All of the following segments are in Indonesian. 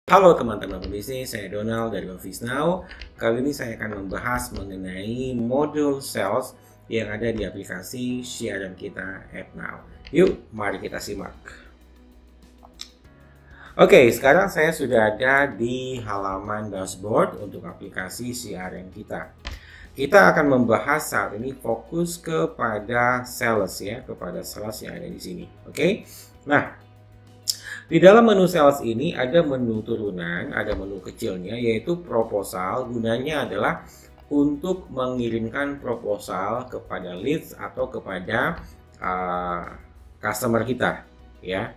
Halo teman-teman pebisnis, saya Donald dari Office Now. Kali ini saya akan membahas mengenai modul sales yang ada di aplikasi CRM kita AppNow. Yuk, mari kita simak. Oke, sekarang saya sudah ada di halaman dashboard untuk aplikasi CRM kita. Kita akan membahas saat ini fokus kepada sales ya, kepada sales yang ada di sini. Oke. Nah, di dalam menu sales ini ada menu turunan, ada menu kecilnya yaitu proposal. Gunanya adalah untuk mengirimkan proposal kepada leads atau kepada customer kita ya,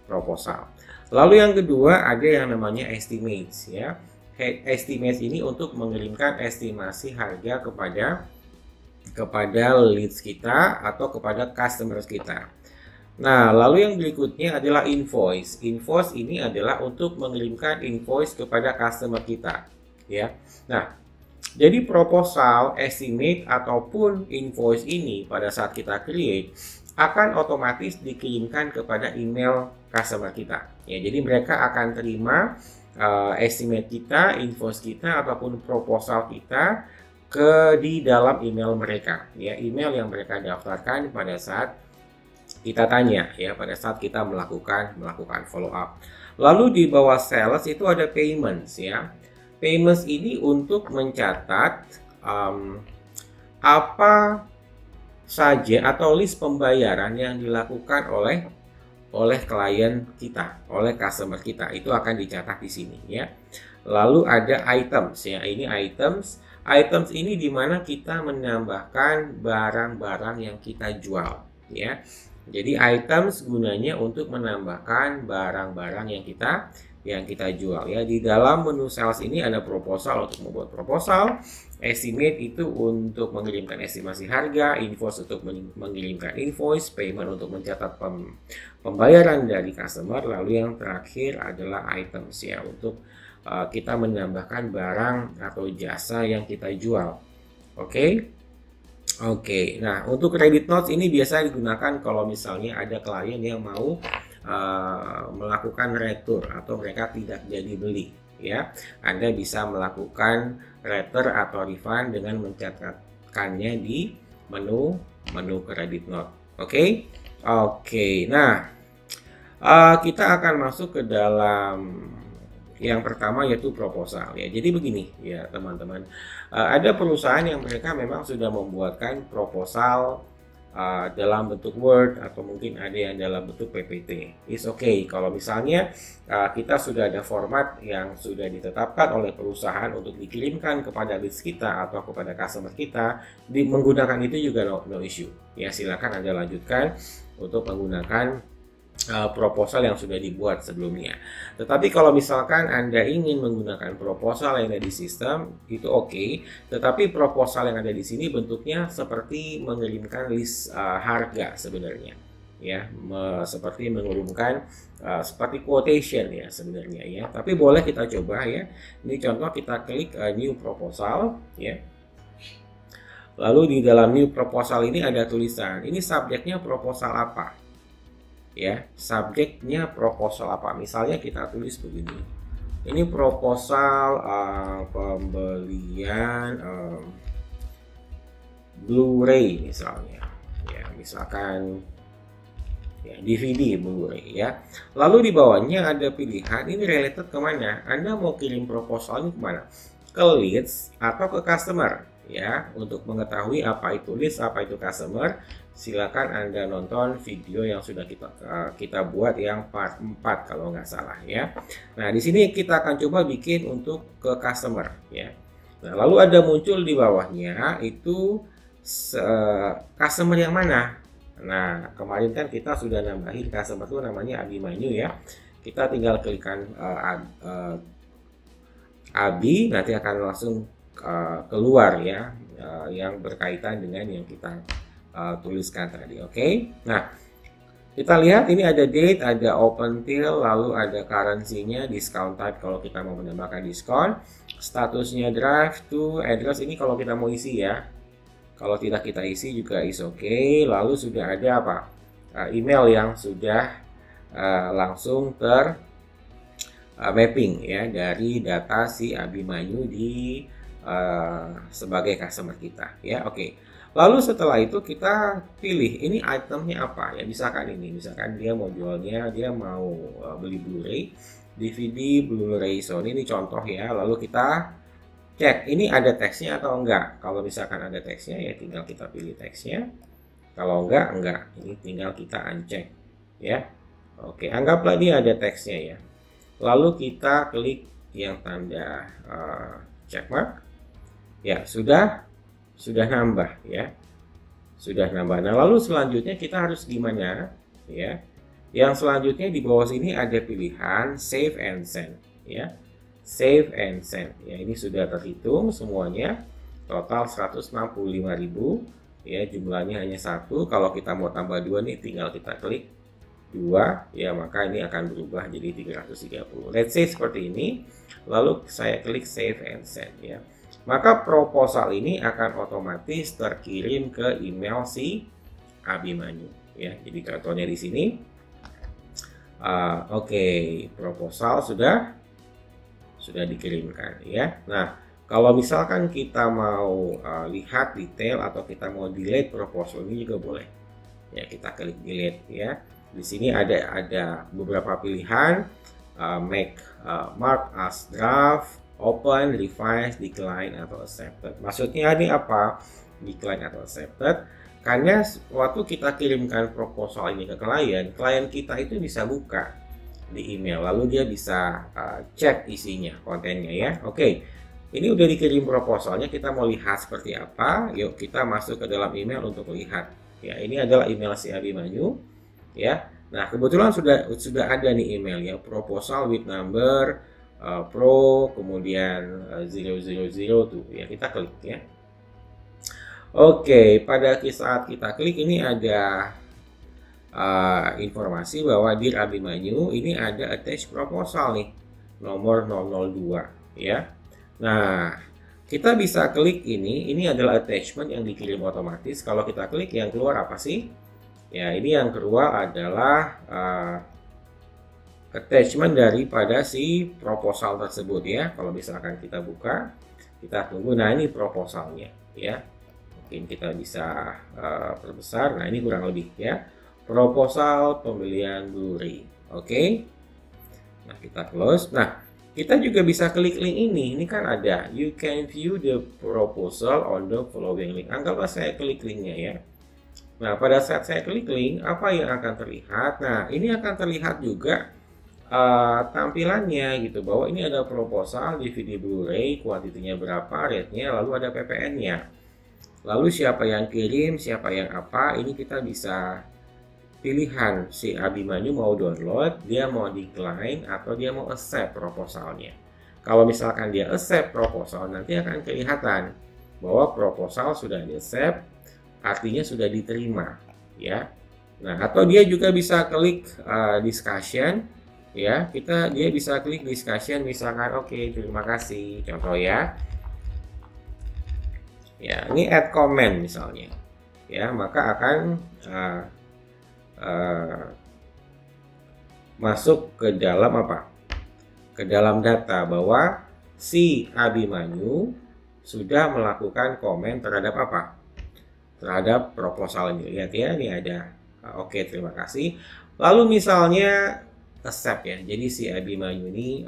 proposal. Lalu yang kedua ada yang namanya estimates ya. Estimates ini untuk mengirimkan estimasi harga kepada leads kita atau kepada customers kita. Nah, lalu yang berikutnya adalah invoice. Invoice ini adalah untuk mengirimkan invoice kepada customer kita, ya. Nah, jadi proposal, estimate ataupun invoice ini pada saat kita create akan otomatis dikirimkan kepada email customer kita. Ya, jadi mereka akan terima estimate kita, invoice kita ataupun proposal kita di dalam email mereka, ya, email yang mereka daftarkan pada saat kita tanya ya, pada saat kita melakukan follow up. Lalu di bawah sales itu ada payments ya. Payments ini untuk mencatat apa saja atau list pembayaran yang dilakukan oleh klien kita, oleh customer kita, itu akan dicatat di sini ya. Lalu ada items ya, ini items. Items ini dimana kita menambahkan barang-barang yang kita jual ya. Jadi items gunanya untuk menambahkan barang-barang yang kita jual ya. Di dalam menu sales ini ada proposal untuk membuat proposal, estimate itu untuk mengirimkan estimasi harga, invoice untuk mengirimkan invoice, payment untuk mencatat pembayaran dari customer, lalu yang terakhir adalah items ya, untuk kita menambahkan barang atau jasa yang kita jual. Oke, nah untuk credit notes ini biasa digunakan kalau misalnya ada klien yang mau melakukan retur atau mereka tidak jadi beli ya. Anda bisa melakukan retur atau refund dengan mencatatkannya di menu credit note. Oke, nah kita akan masuk ke dalam yang pertama yaitu proposal ya. Jadi begini ya teman-teman, ada perusahaan yang mereka memang sudah membuatkan proposal dalam bentuk Word atau mungkin ada yang dalam bentuk PPT. It's okay kalau misalnya kita sudah ada format yang sudah ditetapkan oleh perusahaan untuk dikirimkan kepada leads kita atau kepada customer kita, menggunakan itu juga no issue ya. Silakan Anda lanjutkan untuk menggunakan proposal yang sudah dibuat sebelumnya. Tetapi kalau misalkan Anda ingin menggunakan proposal yang ada di sistem, itu oke. Tetapi proposal yang ada di sini bentuknya seperti mengirimkan list harga sebenarnya, ya, seperti mengirimkan seperti quotation ya sebenarnya ya. Tapi boleh kita coba ya. Ini contoh, kita klik new proposal ya. Lalu di dalam new proposal ini ada tulisan, ini subjeknya proposal apa? Ya, subjeknya proposal apa? Misalnya kita tulis begini, ini proposal pembelian Blu-ray misalnya ya, misalkan ya, DVD Blu-ray ya. Lalu di bawahnya ada pilihan, ini related kemana? Anda mau kirim proposal ini kemana? Ke leads atau ke customer ya. Untuk mengetahui apa itu leads, apa itu customer, silakan Anda nonton video yang sudah kita buat yang part 4 kalau nggak salah ya. Nah, di sini kita akan coba bikin untuk ke customer ya. Nah, lalu ada muncul di bawahnya itu customer yang mana. Nah, kemarin kan kita sudah nambahin customer itu namanya Abimanyu ya. Kita tinggal klikkan Abi, nanti akan langsung keluar ya, yang berkaitan dengan yang kita tuliskan tadi. Oke. Nah, kita lihat ini ada date, ada open till, lalu ada currency-nya, discount type kalau kita mau menambahkan diskon, statusnya drive to address ini kalau kita mau isi ya. Kalau tidak kita isi juga is okay. Lalu sudah ada apa? Email yang sudah langsung mapping ya dari data si Abimanyu di sebagai customer kita ya. Oke. Lalu setelah itu kita pilih ini itemnya apa ya, misalkan dia mau jualnya, dia mau beli Blu-ray, DVD, Blu-ray Sony, ini contoh ya. Lalu kita cek ini ada teksnya atau enggak. Kalau misalkan ada teksnya ya tinggal kita pilih teksnya. Kalau enggak, ini tinggal kita uncheck ya. Oke, anggaplah dia ada teksnya ya. Lalu kita klik yang tanda checkmark. Ya, sudah nambah ya. Sudah nambah. Nah, lalu selanjutnya kita harus gimana ya? Yang selanjutnya di bawah sini ada pilihan save and send ya. Save and send. Ya, ini sudah terhitung semuanya. Total 165.000 ya, jumlahnya hanya 1. Kalau kita mau tambah 2 nih tinggal kita klik 2 ya, maka ini akan berubah jadi 330. Let's say seperti ini. Lalu saya klik save and send ya. Maka proposal ini akan otomatis terkirim ke email si Abimanyu ya. Jadi contohnya di sini. Oke, proposal sudah dikirimkan ya. Nah, kalau misalkan kita mau lihat detail atau kita mau delete proposal ini juga boleh. Ya, kita klik delete ya. Di sini ada beberapa pilihan, mark as draft, open, revise, decline, atau accepted. Maksudnya ini apa? Decline atau accepted. Karena waktu kita kirimkan proposal ini ke klien kita itu bisa buka di email. Lalu dia bisa cek isinya, kontennya ya. Oke, ini udah dikirim proposalnya. Kita mau lihat seperti apa. Yuk kita masuk ke dalam email untuk lihat. Ya, ini adalah email si Abimanyu. Ya, nah kebetulan sudah ada nih email ya, proposal with number Pro, kemudian 000 tuh ya, kita klik ya. Oke, pada saat kita klik ini ada informasi bahwa Dear Abimanyu ini ada attach proposal nih nomor 002 ya. Nah, kita bisa klik ini adalah attachment yang dikirim otomatis. Kalau kita klik yang keluar apa sih? Ya, ini yang keluar adalah attachment daripada si proposal tersebut ya. Kalau misalkan kita buka, kita tunggu. Nah, ini proposalnya ya. Mungkin kita bisa perbesar. Nah, ini kurang lebih ya. Proposal pembelian Blu-ray. Oke. Nah, kita close. Nah, kita juga bisa klik link ini. Ini kan ada you can view the proposal on the following link. Anggaplah saya klik linknya ya. Nah, pada saat saya klik link, apa yang akan terlihat? Nah, ini akan terlihat juga tampilannya gitu, bahwa ini ada proposal DVD Blu-ray, kuantitinya berapa, rate-nya, lalu ada PPN-nya. Lalu siapa yang kirim, siapa yang apa, ini kita bisa pilihan si Abimanyu mau download, dia mau decline atau dia mau accept proposalnya. Kalau misalkan dia accept proposal, nanti akan kelihatan bahwa proposal sudah di accept, artinya sudah diterima ya. Nah, atau dia juga bisa klik discussion ya, dia bisa klik discussion, misalkan oke, terima kasih, contoh ya. Ya, ini add comment misalnya ya, maka akan masuk ke dalam apa? Ke dalam data bahwa si Abimanyu sudah melakukan komen terhadap apa? Terhadap proposal ini. Lihat ya, ini ada oke, terima kasih. Lalu misalnya accept ya. Jadi si Abimanyu ini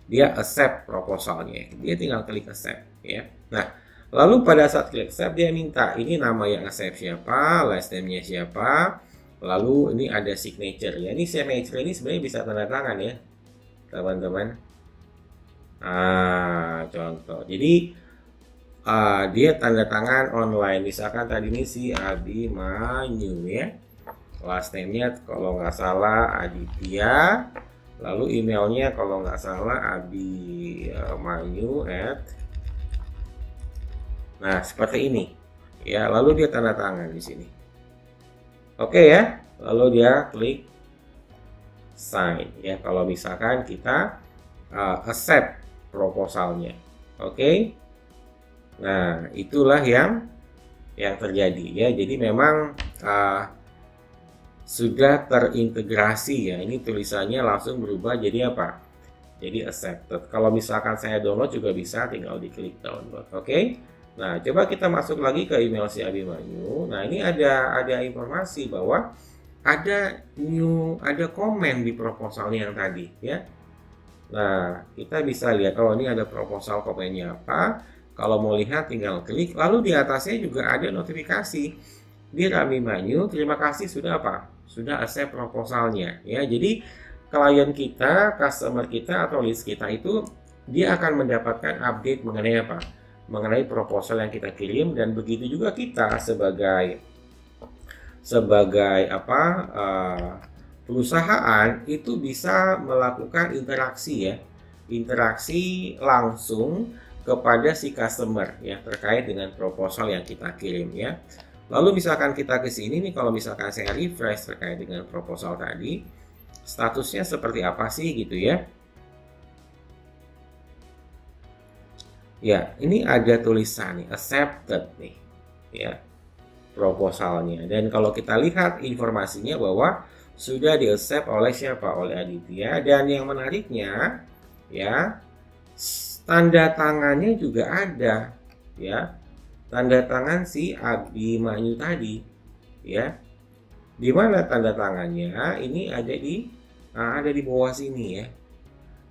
dia accept proposalnya. Dia tinggal klik accept ya. Nah, lalu pada saat klik accept dia minta ini nama yang accept siapa, last name-nya siapa. Lalu ini ada signature ya. Ini signature ini sebenarnya bisa tanda tangan ya, teman-teman. Contoh. Jadi dia tanda tangan online. Misalkan tadi ini si Abimanyu ya. Last name-nya kalau nggak salah Aditya, lalu emailnya kalau nggak salah abimanyu@ Nah, seperti ini ya. Lalu dia tanda tangan di sini. Oke ya. Lalu dia klik sign ya, kalau misalkan kita accept proposalnya. Oke. Nah, itulah yang terjadi ya. Jadi memang sudah terintegrasi ya. Ini tulisannya langsung berubah jadi apa? Jadi accepted. Kalau misalkan saya download juga bisa, tinggal diklik download. Oke. Nah, coba kita masuk lagi ke email si Abimanyu. Nah, ini ada informasi bahwa ada komen di proposalnya yang tadi ya. Nah, kita bisa lihat, oh ini ada proposal, komennya apa. Kalau mau lihat tinggal klik, lalu di atasnya juga ada notifikasi. Dear Abimanyu, terima kasih sudah apa? Sudah accept proposalnya ya. Jadi klien kita, customer kita atau list kita itu dia akan mendapatkan update mengenai apa? Mengenai proposal yang kita kirim, dan begitu juga kita sebagai perusahaan itu bisa melakukan interaksi ya. Interaksi langsung kepada si customer ya terkait dengan proposal yang kita kirim ya. Lalu misalkan kita ke sini nih, kalau misalkan saya refresh terkait dengan proposal tadi, statusnya seperti apa sih gitu ya. Ya, ini ada tulisan nih, accepted nih ya proposalnya. Dan kalau kita lihat informasinya bahwa sudah di-accept oleh siapa? Oleh Aditya. Dan yang menariknya ya, tanda tangannya juga ada ya. Tanda tangan si Abimanyu tadi ya. Di mana tanda tangannya? Ini ada di bawah sini ya.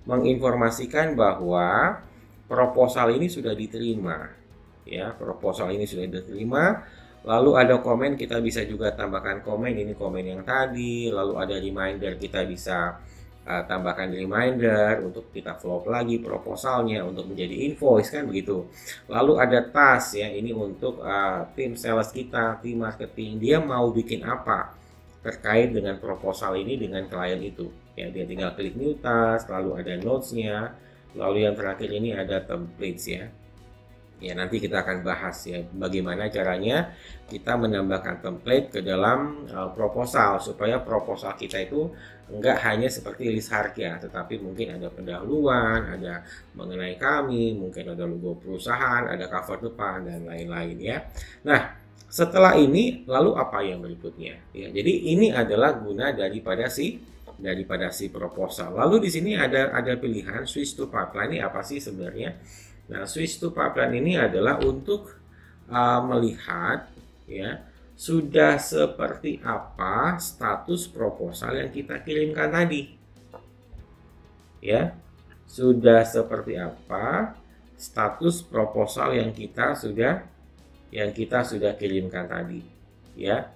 Menginformasikan bahwa proposal ini sudah diterima. Ya, proposal ini sudah diterima. Lalu ada komen, kita bisa juga tambahkan komen, ini komen yang tadi. Lalu ada reminder, kita bisa tambahkan reminder untuk kita follow up lagi proposalnya untuk menjadi invoice kan begitu. Lalu ada task ya, ini untuk tim sales kita, tim marketing, dia mau bikin apa terkait dengan proposal ini dengan klien itu ya. Dia tinggal klik new task, lalu ada notesnya, lalu yang terakhir ini ada templates ya. Ya, nanti kita akan bahas ya bagaimana caranya kita menambahkan template ke dalam proposal supaya proposal kita itu enggak hanya seperti list harga, tetapi mungkin ada pendahuluan, ada mengenai kami, mungkin ada logo perusahaan, ada cover depan dan lain-lain ya. Nah, setelah ini lalu apa yang berikutnya? Ya, jadi ini adalah guna daripada si proposal. Lalu di sini ada pilihan switch to pipeline. Ini apa sih sebenarnya? Nah, switch to pipeline ini adalah untuk melihat ya sudah seperti apa status proposal yang kita kirimkan tadi. Ya, sudah seperti apa status proposal yang kita sudah kirimkan tadi. Ya,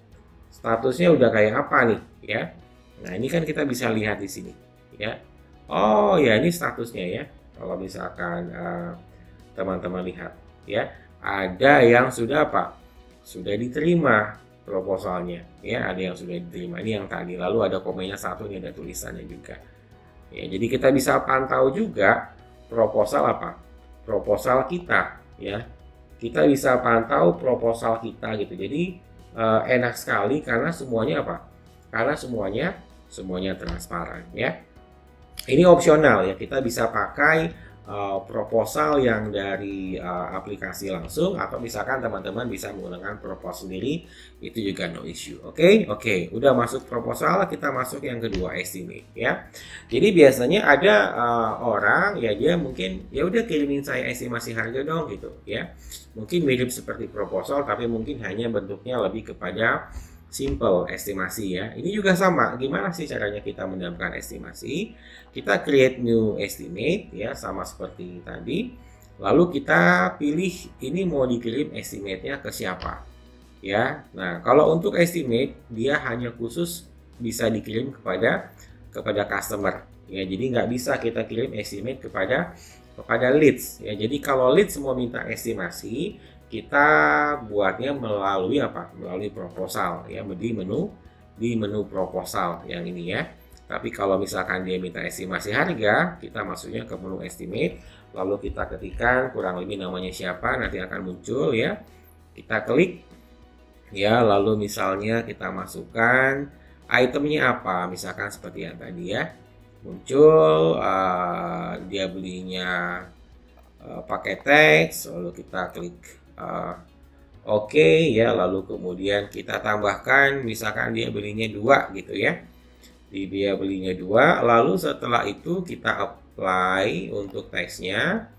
statusnya udah kayak apa nih? Ya, nah ini kan kita bisa lihat di sini. Ya, oh ya ini statusnya ya. Kalau misalkan teman-teman lihat ya, ada yang sudah apa? Sudah diterima proposalnya ya, ada yang sudah diterima, ini yang tadi. Lalu ada komennya satu, ini ada tulisannya juga ya. Jadi kita bisa pantau juga proposal apa? Proposal kita ya. Kita bisa pantau proposal kita gitu. Jadi enak sekali karena semuanya apa? Karena semuanya transparan ya. Ini opsional ya, kita bisa pakai proposal yang dari aplikasi langsung, atau misalkan teman-teman bisa menggunakan proposal sendiri, itu juga no issue. Oke, udah masuk proposal, kita masuk yang kedua, estimate ya. Jadi biasanya ada orang ya, dia mungkin ya udah kirimin saya estimasi harga dong gitu ya. Mungkin mirip seperti proposal tapi mungkin hanya bentuknya lebih kepada simple estimasi ya. Ini juga sama. Gimana sih caranya kita mendapatkan estimasi? Kita create new estimate ya, sama seperti tadi. Lalu kita pilih ini mau dikirim estimate-nya ke siapa ya. Nah, kalau untuk estimate dia hanya khusus bisa dikirim kepada customer ya. Jadi nggak bisa kita kirim estimate kepada leads ya. Jadi kalau leads semua minta estimasi, kita buatnya melalui apa? Melalui proposal ya, di menu proposal yang ini ya. Tapi kalau misalkan dia minta estimasi harga, kita masuknya ke menu estimate, lalu kita ketikkan kurang lebih namanya siapa, nanti akan muncul ya. Kita klik ya, lalu misalnya kita masukkan itemnya apa, misalkan seperti yang tadi ya. Muncul dia belinya pakai teks, lalu kita klik Oke ya, lalu kemudian kita tambahkan misalkan dia belinya 2 gitu ya. Dia belinya 2, lalu setelah itu kita apply untuk teksnya.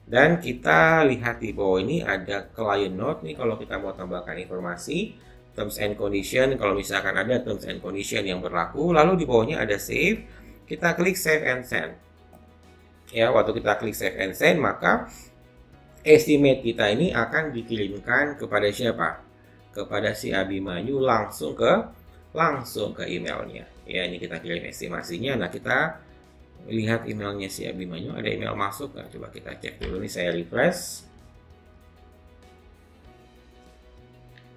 Dan kita lihat di bawah ini ada client note nih kalau kita mau tambahkan informasi, terms and condition kalau misalkan ada terms and condition yang berlaku, lalu di bawahnya ada save, kita klik save and send. Ya, waktu kita klik save and send maka estimate kita ini akan dikirimkan kepada siapa? Kepada si Abimanyu langsung ke emailnya. Ya, ini kita kirim estimasinya. Nah, kita lihat emailnya si Abimanyu, ada email masuk nggak? Coba kita cek dulu nih, saya refresh.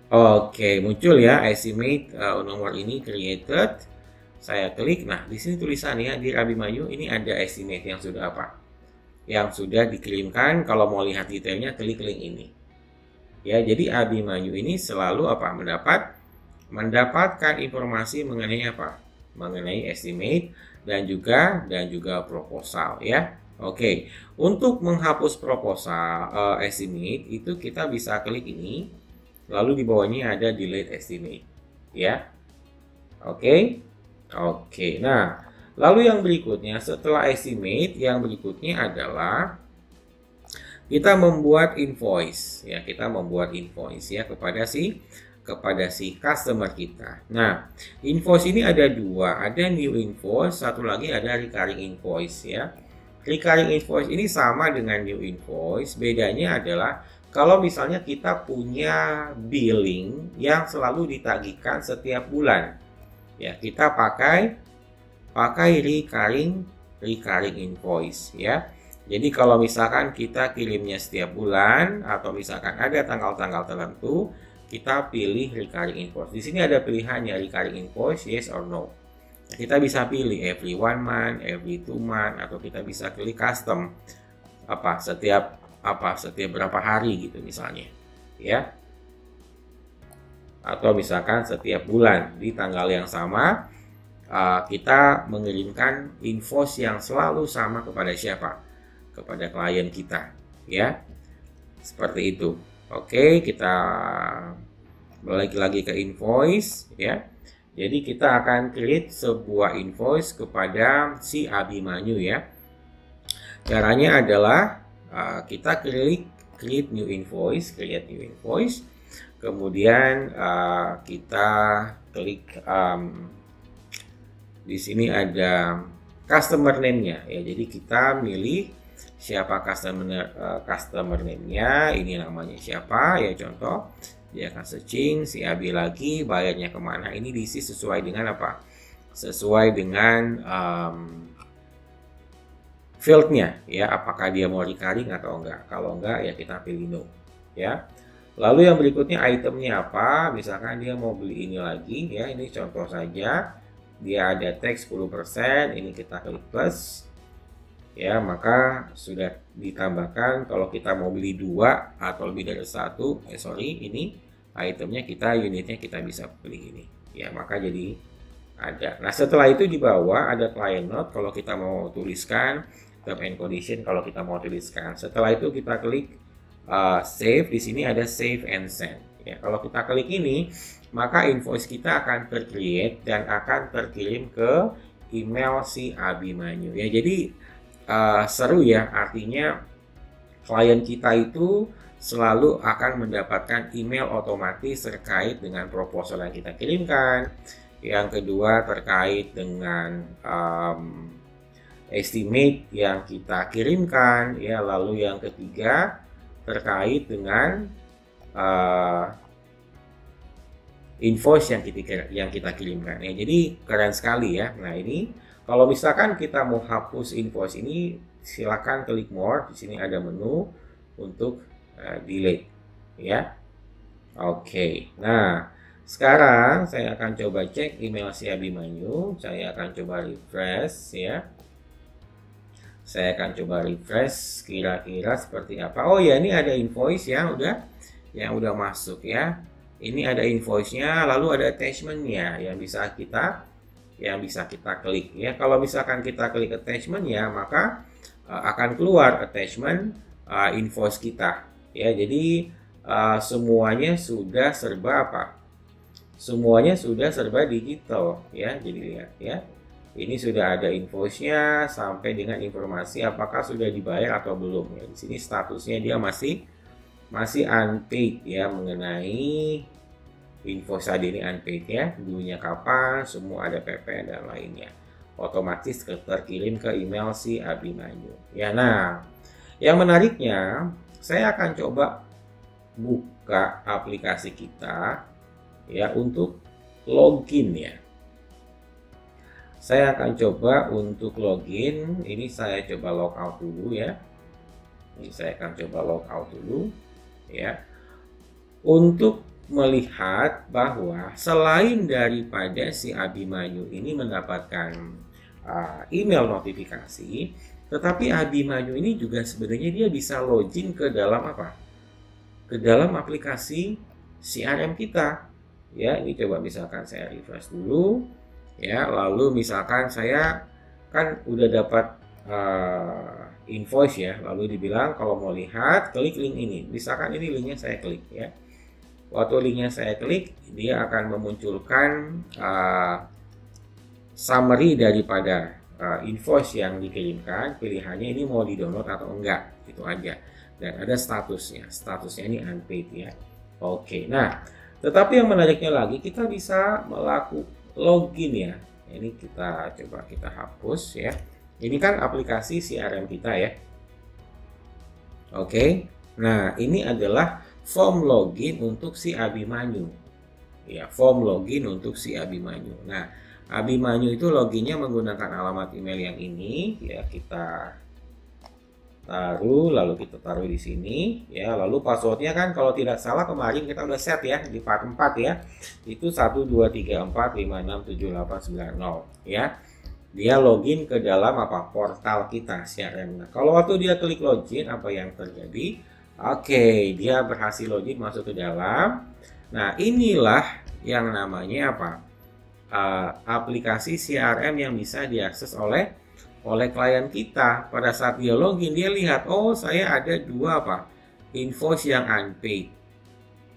Oke, muncul ya estimate nomor ini created. Saya klik, nah di sini tulisannya di Abimanyu ini ada estimate yang sudah apa? Yang sudah dikirimkan. Kalau mau lihat detailnya klik link ini. Ya, jadi Abimanyu ini selalu apa? Mendapatkan informasi mengenai apa? Mengenai estimate dan juga proposal ya. Oke, untuk menghapus proposal estimate itu kita bisa klik ini, lalu di bawahnya ada delete estimate ya. Oke. Nah, lalu yang berikutnya setelah estimate, yang berikutnya adalah kita membuat invoice ya. Kita membuat invoice ya kepada si customer kita. Nah, invoice ini ada dua, ada new invoice, satu lagi ada recurring invoice ya. Recurring invoice ini sama dengan new invoice, bedanya adalah kalau misalnya kita punya billing yang selalu ditagihkan setiap bulan, ya kita pakai recurring invoice ya. Jadi kalau misalkan kita kirimnya setiap bulan atau misalkan ada tanggal-tanggal tertentu, kita pilih recurring invoice. Di sini ada pilihannya recurring invoice yes or no. Nah, kita bisa pilih every 1 month, every 2 month, atau kita bisa pilih custom setiap berapa hari gitu misalnya, ya. Atau misalkan setiap bulan di tanggal yang sama kita mengirimkan invoice yang selalu sama kepada siapa? Kepada klien kita, ya. Seperti itu. Oke, kita balik lagi ke invoice ya. Jadi kita akan create sebuah invoice kepada si Abimanyu ya. Caranya adalah kita klik create new invoice, kemudian kita klik di sini ada customer name-nya ya. Jadi kita milih siapa customer name-nya, ini namanya siapa ya, contoh dia akan searching si Abi lagi, bayarnya kemana, ini diisi sesuai dengan apa, sesuai dengan fieldnya ya, apakah dia mau recurring atau enggak. Kalau enggak ya kita pilih no ya. Lalu yang berikutnya itemnya apa, misalkan dia mau beli ini lagi ya, ini contoh saja, dia ada teks 10%, ini kita klik plus ya, maka sudah ditambahkan kalau kita mau beli 2 atau lebih dari 1, ini itemnya unitnya kita bisa pilih ini ya, maka jadi ada. Nah, setelah itu di bawah ada client note kalau kita mau tuliskan, term and condition kalau kita mau tuliskan. Setelah itu kita klik save, di sini ada save and send ya. Kalau kita klik ini maka invoice kita akan tercreate dan akan terkirim ke email si Abimanyu ya. Jadi seru ya, artinya klien kita itu selalu akan mendapatkan email otomatis terkait dengan proposal yang kita kirimkan. Yang kedua terkait dengan estimate yang kita kirimkan ya. Lalu yang ketiga terkait dengan invoice yang kita kirimkan ya. Jadi keren sekali ya. Nah, ini kalau misalkan kita mau hapus invoice ini, silakan klik more. Di sini ada menu untuk delete, ya. Oke. Nah, sekarang saya akan coba cek email si Abimanyu. Saya akan coba refresh, ya. Saya akan coba refresh kira-kira seperti apa. Oh ya, ini ada invoice yang udah masuk ya. Ini ada invoice-nya, lalu ada attachment-nya yang bisa kita klik ya. Kalau misalkan kita klik attachment ya, maka akan keluar attachment invoice kita ya. Jadi semuanya sudah serba semuanya sudah serba digital ya. Jadi lihat ya, Ini sudah ada invoice-nya sampai dengan informasi apakah sudah dibayar atau belum. Ya, di sini statusnya dia masih unpaid ya, mengenai invoice tadi ini unpaid ya. Dulunya kapan, semua ada PP dan lainnya. Otomatis terkirim ke email si Abimanyu. Ya, nah, yang menariknya saya akan coba buka aplikasi kita ya untuk login ya. Saya akan coba untuk login. Ini saya coba logout dulu ya. Ini saya akan coba logout dulu ya. Untuk melihat bahwa selain daripada si Abimanyu ini mendapatkan email notifikasi, tetapi Abimanyu ini juga sebenarnya dia bisa login ke dalam apa? Ke dalam aplikasi CRM kita. Ya, ini coba misalkan saya refresh dulu. Ya, lalu misalkan saya kan udah dapat invoice ya, lalu dibilang kalau mau lihat klik link ini. Misalkan ini linknya saya klik ya. Waktu linknya saya klik, dia akan memunculkan summary daripada invoice yang dikirimkan. Pilihannya ini mau di download atau enggak, itu aja. Dan ada statusnya ini unpaid ya. Oke, nah tetapi yang menariknya lagi, kita bisa melakukan login ya. Ini kita coba kita hapus ya. Ini kan aplikasi CRM kita ya. Oke. Nah, ini adalah form login untuk si Abimanyu. Ya, form login untuk si Abimanyu. Nah, Abimanyu itu loginnya menggunakan alamat email yang ini ya, kita taruh, lalu kita taruh di sini ya. Lalu passwordnya kan kalau tidak salah kemarin kita udah set ya di part 4 ya, itu 12345678890 ya. Dia login ke dalam apa, portal kita CRM. Nah, kalau waktu dia klik login, apa yang terjadi? Oke, dia berhasil login masuk ke dalam. Nah, inilah yang namanya apa, aplikasi CRM yang bisa diakses oleh klien kita. Pada saat dia login, dia lihat, oh saya ada dua apa, invoice yang unpaid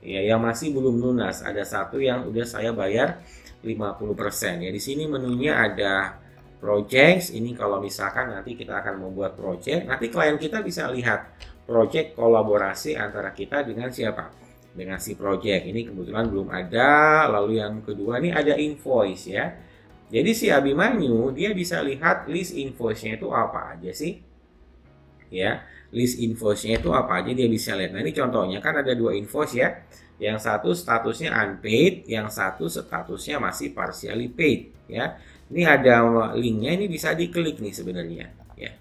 ya, yang masih belum lunas. Ada satu yang udah saya bayar 50% ya. Di sini menunya ada projects. Ini kalau misalkan nanti kita akan membuat project, nanti klien kita bisa lihat project kolaborasi antara kita dengan siapa, dengan si project. Ini kebetulan belum ada. Lalu yang kedua ini ada invoice ya. Jadi si Abimanyu dia bisa lihat list invoice-nya itu apa aja sih? Ya, list invoice-nya itu apa aja dia bisa lihat. Nah, ini contohnya kan ada dua invoice ya. Yang satu statusnya unpaid, yang satu statusnya masih partially paid ya. Ini ada linknya, ini bisa diklik nih sebenarnya ya.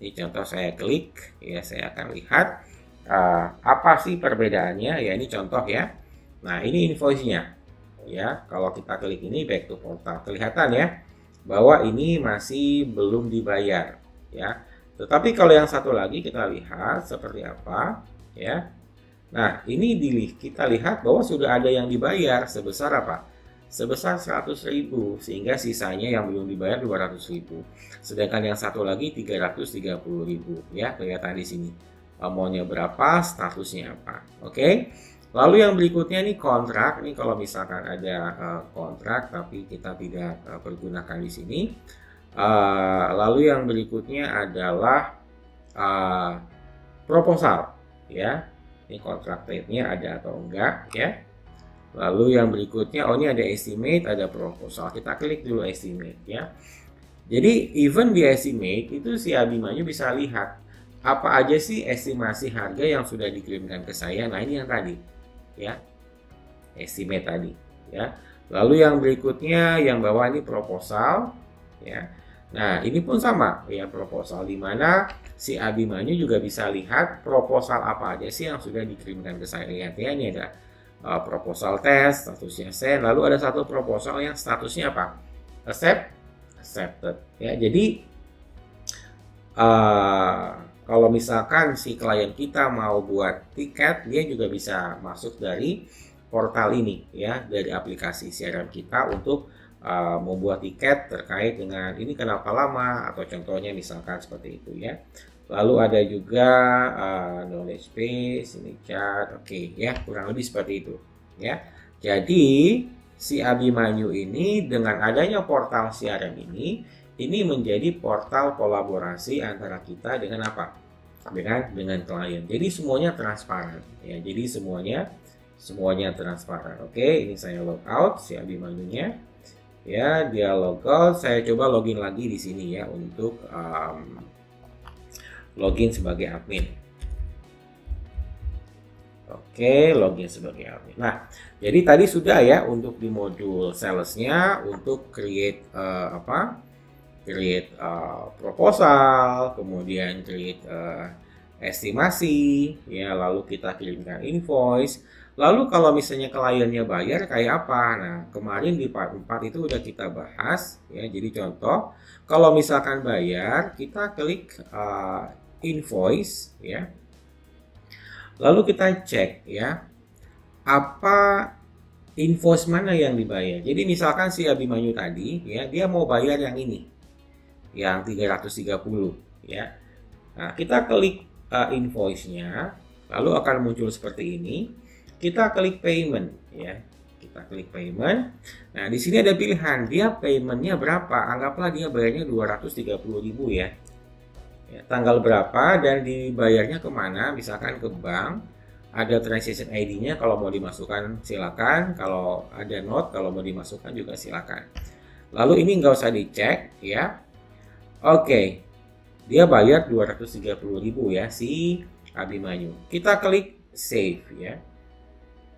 Ini contoh saya klik ya, saya akan lihat apa sih perbedaannya ya. Ini contoh ya. Nah, ini invoice-nya. Ya, kalau kita klik ini back to portal, kelihatan ya bahwa ini masih belum dibayar ya. Tetapi kalau yang satu lagi kita lihat seperti apa ya. Nah, ini kita lihat bahwa sudah ada yang dibayar sebesar apa? Sebesar 100.000, sehingga sisanya yang belum dibayar 200.000. Sedangkan yang satu lagi 330.000 ya, kelihatan di sini. Maunya berapa, statusnya apa. Oke. Lalu yang berikutnya nih kontrak. Ini kalau misalkan ada kontrak tapi kita tidak pergunakan di sini. Lalu yang berikutnya adalah proposal ya. Ini kontrak rate-nya ada atau enggak ya. Lalu yang berikutnya, oh ini ada estimate, ada proposal. Kita klik dulu estimate ya. Jadi even di estimate itu si Abimanyu bisa lihat apa aja sih estimasi harga yang sudah dikirimkan ke saya. Nah, ini yang tadi ya, estimate tadi ya. Lalu yang berikutnya yang bawah ini proposal ya. Nah, ini pun sama ya, proposal, di mana si Abimanyu juga bisa lihat proposal apa aja sih yang sudah dikirimkan ke saya. Lihat ya, ini ada proposal test, statusnya send. Lalu ada satu proposal yang statusnya apa? Accepted ya. Jadi kalau misalkan si klien kita mau buat tiket, dia juga bisa masuk dari portal ini ya, dari aplikasi CRM kita untuk membuat tiket terkait dengan ini kenapa lama, atau contohnya misalkan seperti itu ya. Lalu ada juga knowledge base, ini chart, oke ya, kurang lebih seperti itu ya. Jadi si Abimanyu ini dengan adanya portal CRM ini menjadi portal kolaborasi antara kita dengan apa? Dengan klien. Jadi semuanya transparan ya. Jadi semuanya transparan. Oke, ini saya log out si Abimanyunya. Ya, dia log out. Saya coba login lagi di sini ya untuk login sebagai admin. Oke, login sebagai admin. Nah, jadi tadi sudah ya untuk di modul salesnya untuk create proposal, kemudian create estimasi, ya, lalu kita kirimkan invoice. Lalu kalau misalnya kliennya bayar kayak apa? Nah, kemarin di part 4 itu udah kita bahas, ya. Jadi contoh, kalau misalkan bayar, kita klik invoice, ya. Lalu kita cek, ya, apa invoice mana yang dibayar. Jadi misalkan si Abimanyu tadi, ya, dia mau bayar yang ini, yang 330, ya. Nah, kita klik invoice-nya, lalu akan muncul seperti ini. Kita klik payment, ya. Kita klik payment. Nah, di sini ada pilihan, dia payment-nya berapa? Anggaplah dia bayarnya 230.000 ya. Ya, tanggal berapa dan dibayarnya kemana? Misalkan ke bank. Ada transaction ID-nya, kalau mau dimasukkan silakan. Kalau ada note, kalau mau dimasukkan juga silakan. Lalu ini nggak usah dicek, ya. Oke, dia bayar 230.000 ya si Abimanyu. Kita klik save ya.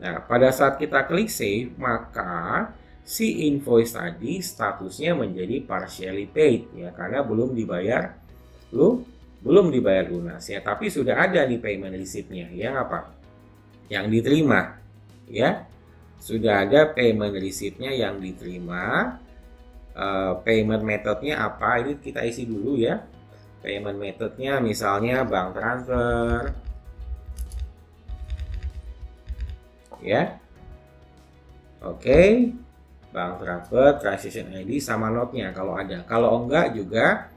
Nah, pada saat kita klik save, maka si invoice tadi statusnya menjadi partially paid ya, karena belum dibayar lunas ya, tapi sudah ada di payment receipt-nya yang apa? Yang diterima ya. Sudah ada payment receipt-nya yang diterima. Payment methodnya apa? Ini kita isi dulu ya. Payment methodnya misalnya bank transfer ya. Oke, bank transfer, transaction ID sama note-nya kalau ada. Kalau enggak juga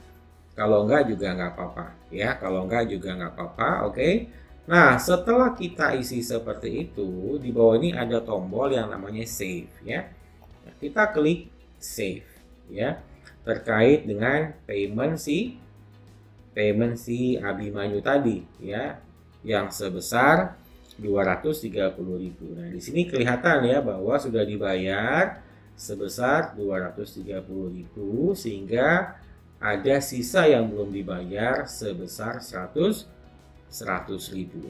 nggak apa-apa ya. Kalau enggak juga nggak apa-apa. Oke. Nah, setelah kita isi seperti itu, di bawah ini ada tombol yang namanya save ya. Nah, kita klik save ya, terkait dengan payment si Abimanyu tadi ya, yang sebesar 230.000. Nah, di sini kelihatan ya bahwa sudah dibayar sebesar 230.000, sehingga ada sisa yang belum dibayar sebesar 100.000.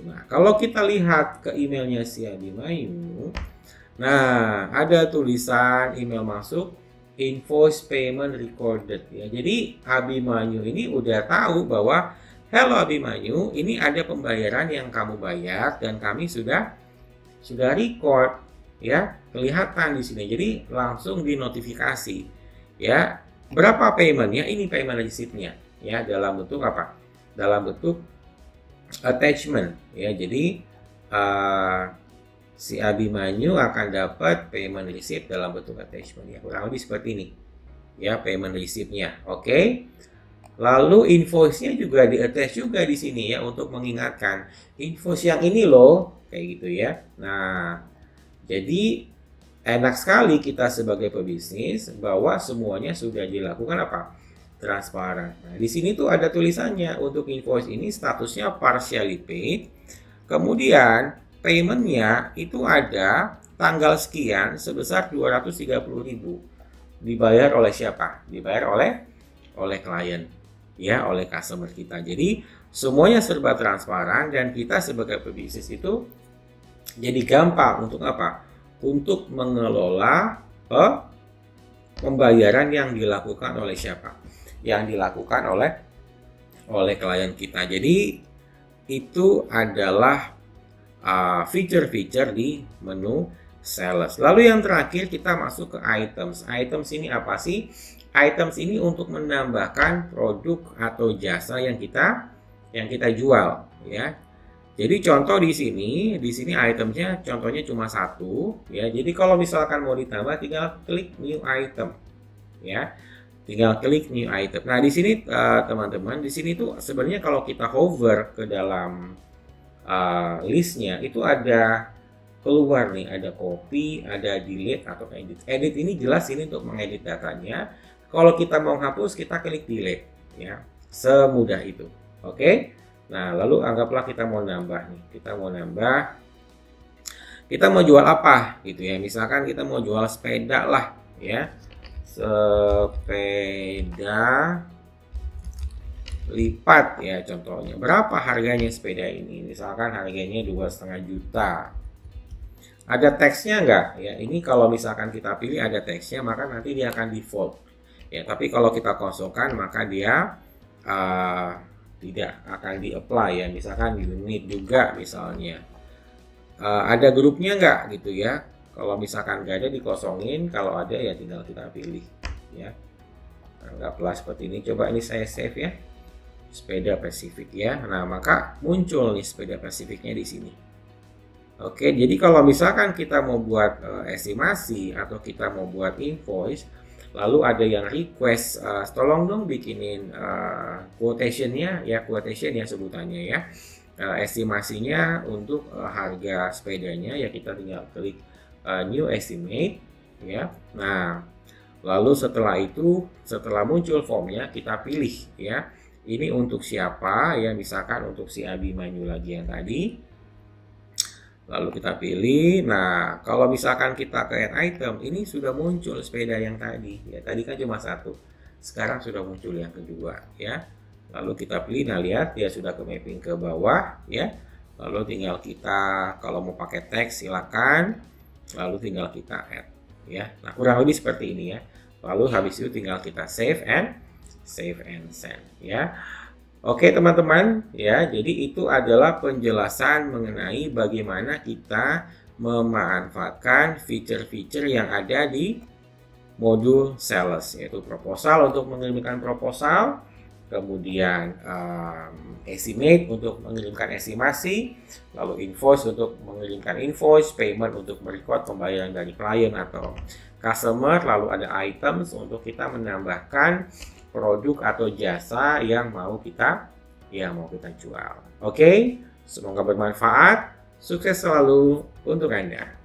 Nah, kalau kita lihat ke emailnya si Abimanyu, nah ada tulisan email masuk invoice payment recorded ya. Jadi Abimanyu ini udah tahu bahwa hello Abimanyu, ini ada pembayaran yang kamu bayar dan kami sudah record ya, kelihatan di sini. Jadi langsung dinotifikasi ya. Berapa paymentnya? Ini payment receipt-nya ya, dalam bentuk apa? Dalam bentuk attachment ya. Jadi si Abimanyu akan dapat payment receipt dalam bentuk attachment ya, kurang lebih seperti ini ya payment receipt-nya. Oke. Lalu invoice-nya juga di-attach juga di sini ya, untuk mengingatkan invoice yang ini loh, kayak gitu ya. Nah, jadi enak sekali kita sebagai pebisnis bahwa semuanya sudah dilakukan apa? Transparan. Nah, di sini tuh ada tulisannya untuk invoice ini statusnya partially paid. Kemudian paymentnya itu ada tanggal sekian sebesar 230.000. Dibayar oleh siapa? Dibayar oleh klien ya, oleh customer kita. Jadi semuanya serba transparan dan kita sebagai pebisnis itu jadi gampang untuk apa? Untuk mengelola pembayaran yang dilakukan oleh siapa? Yang dilakukan oleh klien kita. Jadi itu adalah feature-feature di menu sales. Lalu yang terakhir kita masuk ke items. Items ini apa sih? Items ini untuk menambahkan produk atau jasa yang kita jual ya. Jadi contoh di sini itemnya contohnya cuma satu ya. Jadi kalau misalkan mau ditambah tinggal klik new item ya. Tinggal klik new item. Nah, di sini teman-teman, di sini tuh sebenarnya kalau kita hover ke dalam listnya itu ada keluar nih, ada copy, ada delete atau edit. Edit ini jelas ini untuk mengedit datanya. Kalau kita mau hapus, kita klik delete ya. Semudah itu. Oke. Nah, lalu anggaplah kita mau nambah nih. Kita mau nambah. Kita mau jual apa gitu ya. Misalkan kita mau jual sepeda lah ya. Sepeda lipat ya contohnya. Berapa harganya sepeda ini? Misalkan harganya 2,5 juta. Ada teksnya enggak? Ya, ini kalau misalkan kita pilih ada teksnya, maka nanti dia akan default. Ya, tapi kalau kita kosongkan maka dia tidak akan di-apply ya. Misalkan unit juga misalnya. Ada grupnya enggak gitu ya. Kalau misalkan enggak ada dikosongin, kalau ada ya tinggal kita pilih ya. Anggaplah seperti ini. Coba ini saya save ya. Sepeda Pacific ya. Nah, maka muncul nih sepeda Pacificnya di sini. Oke, jadi kalau misalkan kita mau buat estimasi atau kita mau buat invoice, lalu ada yang request, tolong dong bikinin quotation-nya ya, quotation ya sebutannya ya, estimasinya untuk harga sepedanya ya, kita tinggal klik new estimate ya. Nah, lalu setelah itu, setelah muncul formnya kita pilih ya, ini untuk siapa ya, misalkan untuk si Abimanyu lagi yang tadi. Lalu kita pilih. Nah, kalau misalkan kita ke add item, ini sudah muncul sepeda yang tadi ya. Tadi kan cuma satu, sekarang sudah muncul yang kedua ya. Lalu kita pilih. Nah, lihat dia sudah ke mapping ke bawah ya. Lalu tinggal kita, kalau mau pakai teks silakan. Lalu tinggal kita add ya. Nah, kurang lebih seperti ini ya. Lalu habis itu tinggal kita save and send ya. Oke teman-teman ya, jadi itu adalah penjelasan mengenai bagaimana kita memanfaatkan fitur-fitur yang ada di modul sales, yaitu proposal untuk mengirimkan proposal, kemudian estimate untuk mengirimkan estimasi, lalu invoice untuk mengirimkan invoice, payment untuk merecord pembayaran dari klien atau customer, lalu ada items untuk kita menambahkan produk atau jasa yang mau kita jual. Oke, semoga bermanfaat. Sukses selalu untuk Anda.